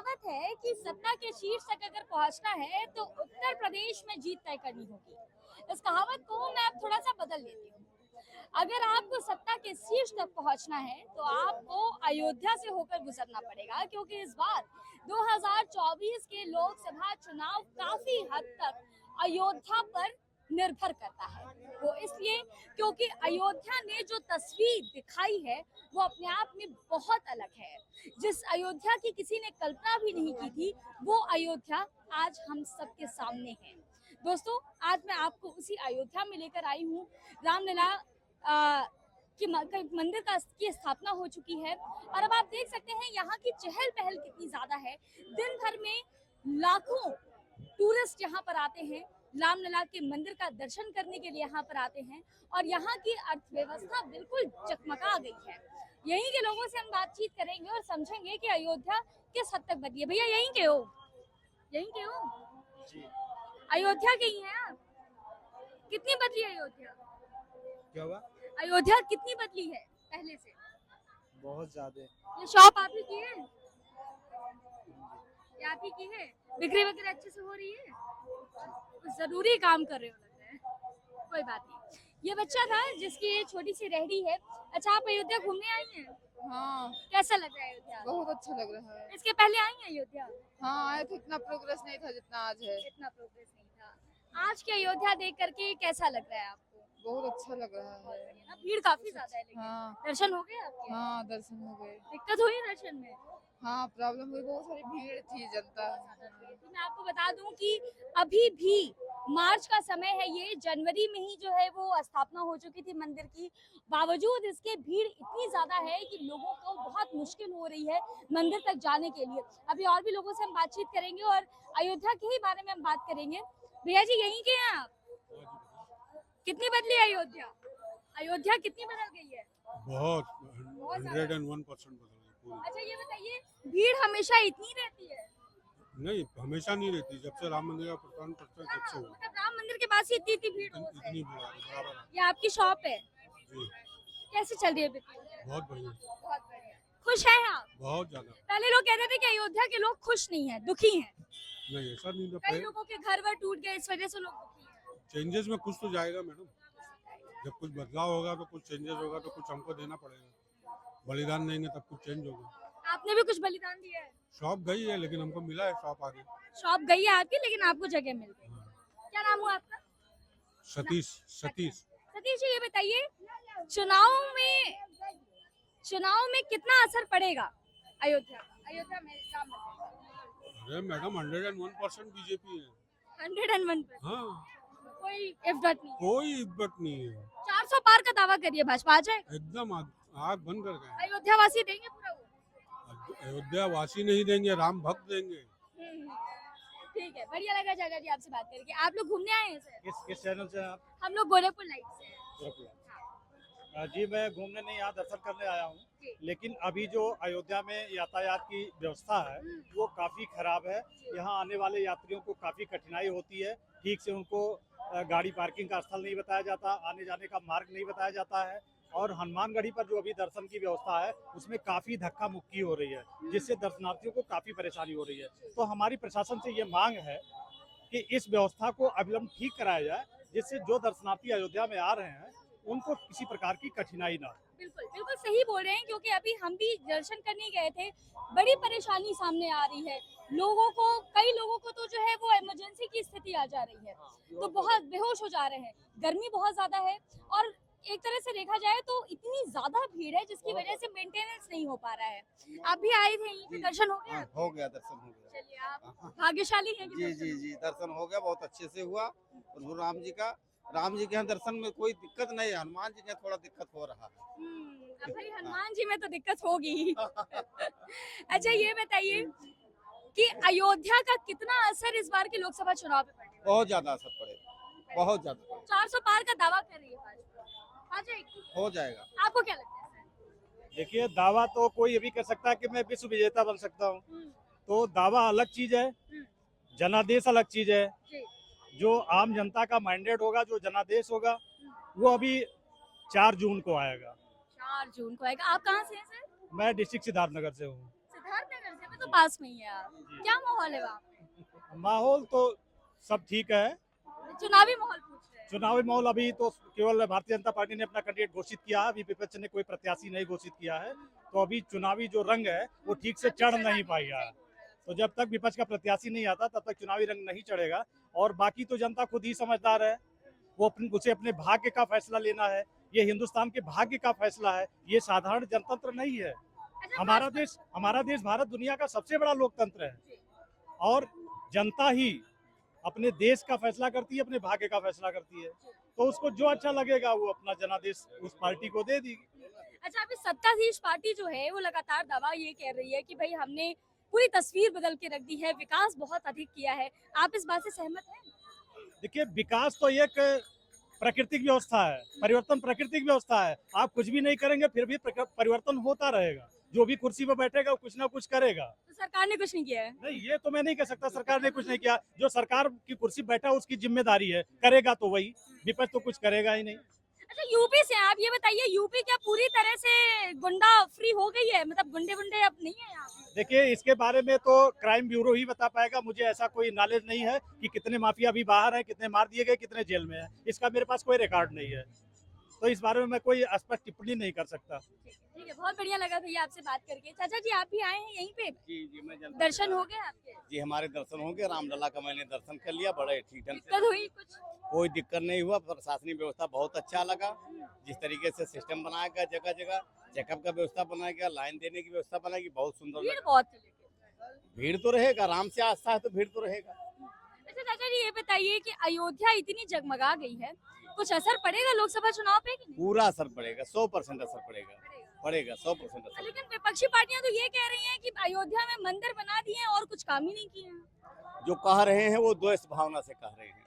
कहावत है कि सत्ता के शीर्ष तक अगर पहुंचना है तो उत्तर प्रदेश में जीत तय करनी होगी। इस कहावत को मैं अब थोड़ा सा बदल लेती हूँ। अगर आपको सत्ता के शीर्ष तक पहुंचना है तो आपको अयोध्या से होकर गुजरना पड़ेगा, क्योंकि इस बार 2024 के लोकसभा चुनाव काफी हद तक अयोध्या पर निर्भर करता है। वो इसलिए क्योंकि अयोध्या ने जो तस्वीर दिखाई है वो अपने आप में बहुत अलग है। जिस अयोध्या की किसी ने कल्पना भी नहीं की थी, वो अयोध्या आज हम सबके सामने है। दोस्तों, आज मैं आपको उसी अयोध्या में लेकर आई हूँ। रामलला कि मंदिर की स्थापना हो चुकी है और अब आप देख सकते हैं यहाँ की चहल पहल कितनी ज्यादा है। दिन भर में लाखों टूरिस्ट यहाँ पर आते हैं, रामलला के मंदिर का दर्शन करने के लिए यहाँ पर आते हैं और यहाँ की अर्थव्यवस्था बिल्कुल चकमका गई है। यहीं के लोगों से हम बातचीत करेंगे और समझेंगे कि अयोध्या किस हद तक बदली है। भैया यहीं के हो? यहीं के हो जी? अयोध्या के ही हैं आप? कितनी बदली है अयोध्या? क्या हुआ? अयोध्या कितनी बदली है पहले से? बहुत ज्यादा। ये शॉप आप ही की है? ये आप ही की है? बिक्री वगैरह अच्छे से हो रही है? कुछ जरूरी काम कर रहे हो लगता है। कोई बात नहीं। ये बच्चा था जिसकी ये छोटी सी रेहड़ी है। अच्छा, आप अयोध्या घूमने आई हैं? हाँ, कैसा लग रहा है अयोध्या? बहुत अच्छा लग रहा है। इसके पहले आई हैं अयोध्या? हाँ, आए थे, इतना प्रोग्रेस नहीं था जितना आज है। इतना प्रोग्रेस नहीं था। आज की अयोध्या देख करके कैसा लग रहा है आपको? बहुत अच्छा लग रहा है। भीड़ काफी ज्यादा है लेकिन। हाँ, दर्शन हो गए आपके? हाँ, दर्शन हो गए। दिक्कत हुई दर्शन में? हाँ, प्रॉब्लम हुई, बहुत सारी भीड़ थी, जनता। तो मैं आपको बता दूं कि अभी भी मार्च का समय है, ये जनवरी में ही जो है वो स्थापना हो चुकी थी मंदिर की। बावजूद इसके भीड़ इतनी ज्यादा है कि लोगों को बहुत मुश्किल हो रही है मंदिर तक जाने के लिए। अभी और भी लोगों से हम बातचीत करेंगे और अयोध्या के ही बारे में हम बात करेंगे। भैया जी यहीं के हैं आप? कितनी बदली है अयोध्या? अयोध्या कितनी बदल गई है? बहुत 101% बदल गई पूरी। अच्छा ये बताइए, भीड़ हमेशा इतनी रहती है? नहीं, हमेशा नहीं रहती। जब से राम मंदिर का प्रस्थान तब से हुआ मतलब राम मंदिर के पास ही इतनी भीड़ रोज है? इतनी भीड़ आ रही बराबर है। ये आपकी शॉप है? जी, कैसे चल रही है बिक्री? बहुत बढ़िया, बहुत बढ़िया। खुश हैं आप? बहुत ज्यादा। पहले लोग कहते थे कि अयोध्या के लोग खुश नहीं हैं, दुखी हैं। नहीं, ऐसा नहीं था। कई लोगों के घर वर टूट गए, इस वजह से लोग दुखी हैं। चेंजेस में कुछ तो जाएगा मैडम। जब कुछ बदलाव होगा तो कुछ चेंजेस होगा तो कुछ हमको देना पड़ेगा। बलिदान देंगे तब कुछ चेंज होगा। आपने भी कुछ बलिदान दिया है? शॉप गई है लेकिन हमको मिला है शॉप आगे। शॉप गई है आपकी लेकिन आपको जगह मिल गई। क्या नाम हुआ आपका? सतीश। सतीश जी, ये बताइए चुनाव में कितना असर पड़ेगा अयोध्या में राम मंदिर? अरे मैडम 101% बीजेपी है। 101%? हाँ, कोई इफ डॉट नहीं? कोई इज्जत नहीं है। 400 पार का दावा करिए, भाजपा आ जाए? एकदम आग बंद कर गए। अयोध्या वासी देंगे पूरा वो? अयोध्या वासी नहीं देंगे, राम भक्त देंगे। ठीक है, बढ़िया लगा जागा जी आपसे बात करके। आप लोग घूमने आए हैं सर? किस चैनल से आप? हम लोग गोरखपुर लाइट से हैं। जी, मैं घूमने नहीं, यहाँ दर्शन करने आया हूँ। लेकिन अभी जो अयोध्या में यातायात की व्यवस्था है वो काफ़ी खराब है। यहाँ आने वाले यात्रियों को काफ़ी कठिनाई होती है। ठीक से उनको गाड़ी पार्किंग का स्थल नहीं बताया जाता, आने जाने का मार्ग नहीं बताया जाता है। और हनुमानगढ़ी पर जो अभी दर्शन की व्यवस्था है उसमें काफ़ी धक्का मुक्की हो रही है, जिससे दर्शनार्थियों को काफ़ी परेशानी हो रही है। तो हमारी प्रशासन से ये मांग है कि इस व्यवस्था को अविलंब ठीक कराया जाए, जिससे जो दर्शनार्थी अयोध्या में आ रहे हैं उनको किसी प्रकार की कठिनाई ना हो। बिल्कुल बिल्कुल सही बोल रहे हैं, क्योंकि अभी हम भी दर्शन करने गए थे। बड़ी परेशानी सामने आ रही है लोगों को। कई लोगों को तो जो है वो इमरजेंसी की स्थिति आ जा रही है, तो बहुत बेहोश हो जा रहे हैं। गर्मी बहुत ज्यादा है और एक तरह से देखा जाए तो इतनी ज्यादा भीड़ है जिसकी वजह से मेंटेनेंस नहीं हो पा रहा है। आप भी आए थे, यहीं पे दर्शन हो गया? हो गया, दर्शन हो गया। चलिए, आप भाग्यशाली हैं कि जी जी जी, दर्शन हो गया, बहुत अच्छे से हुआ। प्रभु राम जी के यहाँ दर्शन में कोई दिक्कत नहीं है। हनुमान जी के थोड़ा दिक्कत हो रहा है। अब भाई हनुमान जी में तो दिक्कत होगी। अच्छा ये बताइए कि अयोध्या का कितना असर इस बार के लोकसभा चुनाव पे पड़ेगा? बहुत ज्यादा असर पड़ेगा, बहुत ज्यादा। 400 पार का दावा कर रही है भाजपा, आ जाएगी? हो जाएगा। आपको क्या लगता है सर? देखिए, दावा तो कोई भी कर सकता है कि मैं विश्व विजेता बन सकता हूँ। तो दावा अलग चीज है, जनादेश अलग चीज है। जो आम जनता का मैंडेट होगा, जो जनादेश होगा, वो अभी 4 जून को आएगा। 4 जून को आएगा। आप कहाँ से हैं सर? मैं डिस्ट्रिक्ट सिद्धार्थनगर से हूँ। सिद्धार्थनगर से? तो पास में ही है आप, क्या माहौल है वहाँ? माहौल तो सब ठीक है। चुनावी माहौल पूछ रहे हैं। चुनावी माहौल अभी तो केवल भारतीय जनता पार्टी ने अपना कैंडिडेट घोषित किया है, अभी विपक्ष ने कोई प्रत्याशी नहीं घोषित किया है, तो अभी चुनावी जो रंग है वो ठीक से चढ़ नहीं पाएगा। तो जब तक विपक्ष का प्रत्याशी नहीं आता तब तक चुनावी रंग नहीं चढ़ेगा। और बाकी तो जनता खुद ही समझदार है, वो उसे अपने भाग्य का फैसला लेना है। ये हिंदुस्तान के भाग्य का फैसला है, ये साधारण जनतंत्र नहीं है। अच्छा, हमारा देश भारत दुनिया का सबसे बड़ा लोकतंत्र है और जनता ही अपने देश का फैसला करती है, अपने भाग्य का फैसला करती है। तो उसको जो अच्छा लगेगा वो अपना जनादेश उस पार्टी को दे दी। अच्छा, अभी सत्ताधीश पार्टी जो है वो लगातार दावा ये कह रही है कि भाई हमने पूरी तस्वीर बदल के रख दी है, विकास बहुत अधिक किया है। आप इस बात से सहमत हैं? देखिए, विकास तो एक प्राकृतिक व्यवस्था है, परिवर्तन प्राकृतिक व्यवस्था है। आप कुछ भी नहीं करेंगे फिर भी परिवर्तन होता रहेगा। जो भी कुर्सी पर बैठेगा वो कुछ ना कुछ करेगा। तो सरकार ने कुछ नहीं किया है। नहीं, ये तो मैं नहीं कह सकता सरकार ने कुछ नहीं किया। जो सरकार की कुर्सी बैठा उसकी जिम्मेदारी है, करेगा तो वही, विपक्ष तो कुछ करेगा ही नहीं। अच्छा, यूपी से आप ये बताइए, यूपी क्या पूरी तरह से गुंडा फ्री हो गई है? मतलब गुंडे वुंडे अब नहीं है यहाँ पे? देखिए, इसके बारे में तो क्राइम ब्यूरो ही बता पाएगा। मुझे ऐसा कोई नॉलेज नहीं है कि कितने माफिया अभी बाहर हैं, कितने मार दिए गए, कितने जेल में हैं। इसका मेरे पास कोई रिकॉर्ड नहीं है, तो इस बारे में मैं कोई स्पष्ट टिप्पणी नहीं कर सकता। ठीक है, बहुत बढ़िया लगा भैया आपसे बात करके। चाचा जी, आप भी आए हैं यहीं पे? जी मैं दर्शन हो गए आपके? जी, हमारे दर्शन हो गए। रामलला का मैंने दर्शन कर लिया, बड़े ठीक ढंग दिक्कत से, हुई कुछ? कोई दिक्कत नहीं हुआ। प्रशासनिक व्यवस्था बहुत अच्छा लगा, जिस तरीके से सिस्टम बनाया गया, जगह जगह चेकअप का व्यवस्था बनाया गया, लाइन देने की व्यवस्था बनाई गई, बहुत सुंदर भीड़ लगा। बहुत थी लेकिन। भीड़ तो रहेगा, आराम से आस्था है तो भीड़ तो रहेगा। अच्छा चाचा जी, ये बताइए कि अयोध्या इतनी जगमगा गई है, कुछ असर पड़ेगा लोकसभा चुनाव पे कि नहीं? पूरा असर पड़ेगा, 100% असर पड़ेगा, 100% असर। लेकिन विपक्षी पार्टियां तो ये कह रही हैं कि अयोध्या में मंदिर बना दिए हैं और कुछ काम ही नहीं किए हैं। जो कह रहे हैं वो द्वेष भावना से कह रहे हैं।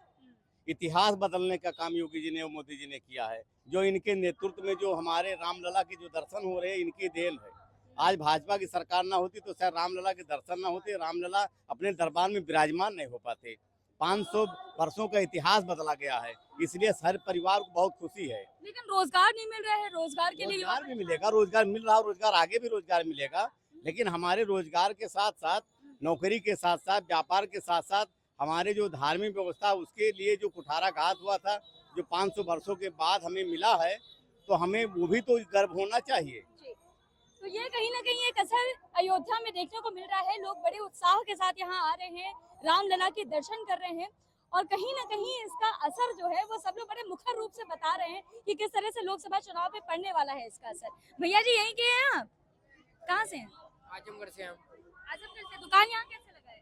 इतिहास बदलने का काम योगी जी ने और मोदी जी ने किया है। जो इनके नेतृत्व में जो हमारे रामलला के जो दर्शन हो रहे हैं, इनकी देन है। आज भाजपा की सरकार ना होती तो शायद रामलला के दर्शन ना होते, रामलला अपने दरबार में विराजमान नहीं हो पाते। 500 वर्षों का इतिहास बदला गया है, इसलिए हर परिवार को बहुत खुशी है। लेकिन रोजगार नहीं मिल रहा है, रोजगार के लिए रोजगार भी मिलेगा, रोजगार मिल रहा है, रोजगार आगे भी रोजगार मिलेगा। लेकिन हमारे रोजगार के साथ साथ, नौकरी के साथ साथ, व्यापार के साथ साथ हमारे जो धार्मिक व्यवस्था, उसके लिए जो कुठाराघात हुआ था, जो 500 वर्षों के बाद हमें मिला है, तो हमें वो भी तो गर्व होना चाहिए। तो ये कहीं ना कहीं एक असर अयोध्या में देखने को मिल रहा है। लोग बड़े उत्साह के साथ यहाँ आ रहे हैं, रामलला के दर्शन कर रहे हैं और कहीं ना कहीं इसका असर जो है वो सब लोग बड़े मुखर रूप से बता रहे हैं कि किस तरह से लोकसभा चुनाव पे पड़ने वाला है इसका असर। भैया जी, यहीं के हैं आप? कहाँ से हैं? आजमगढ़ से हम। आजमगढ़ से। दुकान यहाँ कैसे लगा है?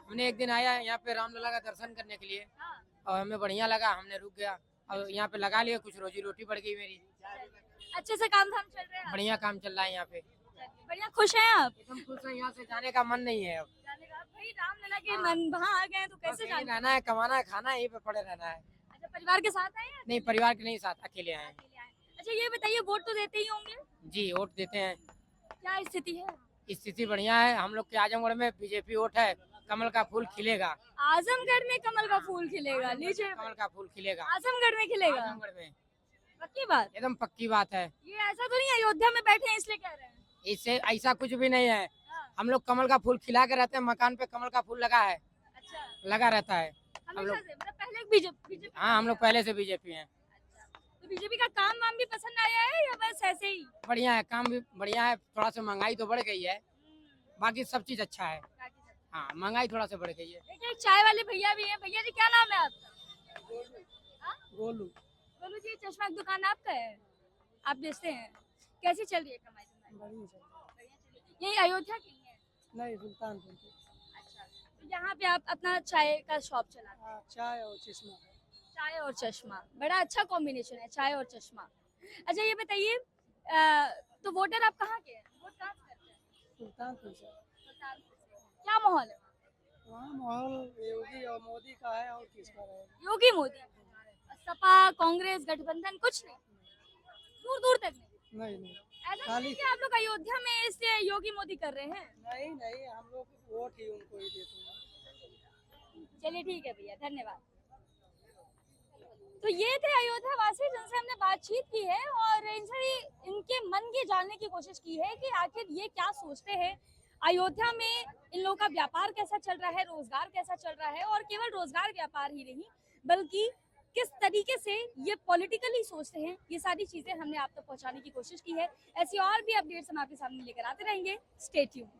हमने एक दिन आया यहाँ पे रामलला का दर्शन करने के लिए हाँ। और हमें बढ़िया लगा, हमने रुक गया और यहाँ पे लगा लिया, कुछ रोजी रोटी बढ़ गई मेरी। अच्छे से काम धाम चल रहा है? बढ़िया काम चल रहा है यहाँ पे, बढ़िया, खुश हैं आप? एकदम खुश है। यहाँ से जाने का मन नहीं है अब। जाने का? भाई रामलला के मन वहाँ आ गए हैं तो बस कैसे यहीं जाना? रहना है, कमाना है, खाना है, यहीं पे पड़े रहना है। अच्छा, परिवार के साथ आए या नहीं, परिवार के नहीं, साथ अकेले आए हैं। अकेले आए? अच्छा, ये बताइए, वोट तो देते ही होंगे, जी, वोट देते हैं। क्या स्थिति है? स्थिति बढ़िया है। हम लोग के आजमगढ़ में बीजेपी वोट है, कमल का फूल खिलेगा। आजमगढ़ में कमल का फूल खिलेगा? लीजिए, कमल का फूल खिलेगा आजमगढ़ में खिलेगा? आजमगढ़ में, पक्की बात? एकदम पक्की बात है। ये ऐसा तो नहीं अयोध्या में बैठे हैं इसलिए कह रहे हैं? इससे ऐसा कुछ भी नहीं है। हाँ। हम लोग कमल का फूल खिला के रहते हैं, मकान पे कमल का फूल लगा है, अच्छा, लगा रहता है। हमेशा से, मतलब पहले बीजेपी? हाँ, हम लोग पहले से बीजेपी हैं। तो बीजेपी का काम वाम भी पसंद आया है या बस ऐसे ही? बढ़िया है, काम भी बढ़िया है। थोड़ा सा महंगाई तो बढ़ गई है, बाकी सब चीज अच्छा है। हाँ, महंगाई थोड़ा सा बढ़ गई है। देखिए, एक चाय वाले भैया भी हैं। भैया जी, क्या नाम है आपका? हाँ? गोलू। गोलू जी, चश्मा की दुकान आपका है? आप बेचते हैं? कैसी चल रही है कमाई तुम्हारी? यही अयोध्या की है? नहीं, सुल्तानपुर की। अच्छा, तो यहाँ पे आप अपना चाय का शॉप चलाते हैं? चाय और चश्मा। चाय और चश्मा, बड़ा अच्छा कॉम्बिनेशन है, चाय और चश्मा। अच्छा, ये बताइए, तो वोटर आप कहाँ के हैं? वोट कहाँ से करते हैं? सुल्तानपुर से। सुल्तानपुर से। क्या माहौल है वहाँ माहौल योगी और मोदी का है, और किसका रहेगा? योगी मोदी? सपा कांग्रेस गठबंधन कुछ नहीं? दूर दूर तक नहीं? नहीं, ऐसा नहीं कि आप लोग अयोध्या में इसलिए योगी मोदी कर रहे हैं? नहीं, हम लोग वोट ही उनको ही देते हैं। चलिए, ठीक है भैया, धन्यवाद। तो ये थे अयोध्या वासी जिनसे हमने बातचीत की है और इनसे इनके मन की जानने की कोशिश की है कि आखिर ये क्या सोचते हैं अयोध्या में इन लोगों का व्यापार कैसा चल रहा है, रोजगार कैसा चल रहा है, और केवल रोजगार व्यापार ही नहीं बल्कि किस तरीके से ये पॉलिटिकली सोचते हैं, ये सारी चीजें हमने आप तक पहुंचाने की कोशिश की है। ऐसी और भी अपडेट्स हम आपके सामने लेकर आते रहेंगे। Stay tuned.